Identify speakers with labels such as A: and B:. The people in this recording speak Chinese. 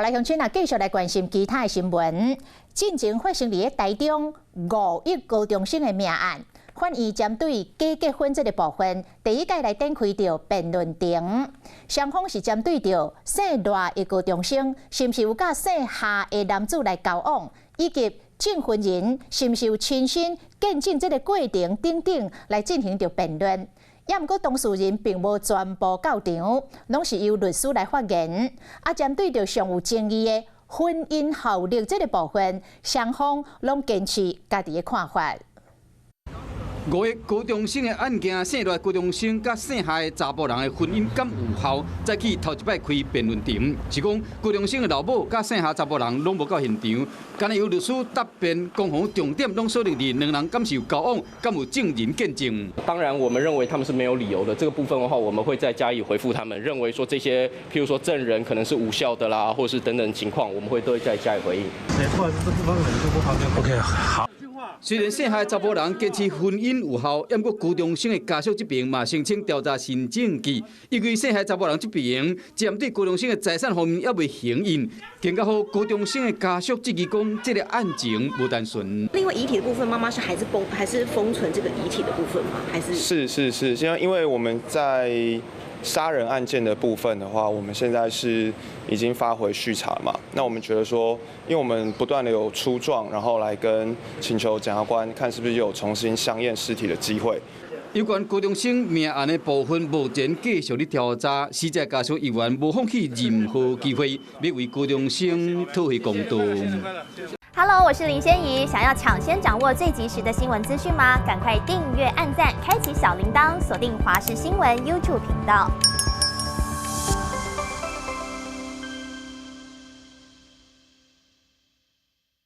A: 好，来乡亲啊，继续来关心其他的新闻。进前发生伫台中51高中生的命案，法院针对假结婚这个部分，第一届来展开着辩论庭。双方是针对着生大的高中生是毋是有甲生下的男子来交往，以及证婚人是毋是有亲身见证这个过程等等来进行着辩论。也毋过，当事人并无全部到场，拢是由律师来发言。针对着上有争议的婚姻效力这个部分，双方拢坚持家己的看法。
B: 5个高中生的案件，生落高中生甲生下的查甫人的婚姻敢有效？再去头一摆开辩论庭，是讲高中生的老母甲生下查甫人拢无到现场，干那由律师答辩，攻防重点拢锁定伫两人敢是有交往，敢有证人见证。
C: 当然，我们认为他们是没有理由的。这个部分的话，我们会再加以回复他们，认为说这些，譬如说证人可能是无效的啦，或是等等情况，我们会都会再加以回应。
D: 不然这部分人就不方便。OK， 好。
B: 虽然生下的查甫人坚持婚姻有效，但过高中生的家属这边嘛申请调查新证据，因为生下查甫人这边针对高中生的财产方面也未行印，更加好高中生的家属质疑讲，这个案情无单纯。
E: 另外遗体的部分，妈妈是还是封存这个遗体的部分吗？还是？
F: 是，因为我们在杀人案件的部分的话，我们现在是已经发回续查嘛。那我们觉得说，因为我们不断的有出状，然后来跟请求检察官看是不是有重新相验尸体的机会。
B: 有关高中生命案的部分，目前继续咧调查，死者家属议员无放弃任何机会，要为高中生讨回公道。
G: Hello， 我是林仙怡。想要抢先掌握最及时的新闻资讯吗？赶快订阅、按赞、开启小铃铛，锁定华视新闻 YouTube 频道。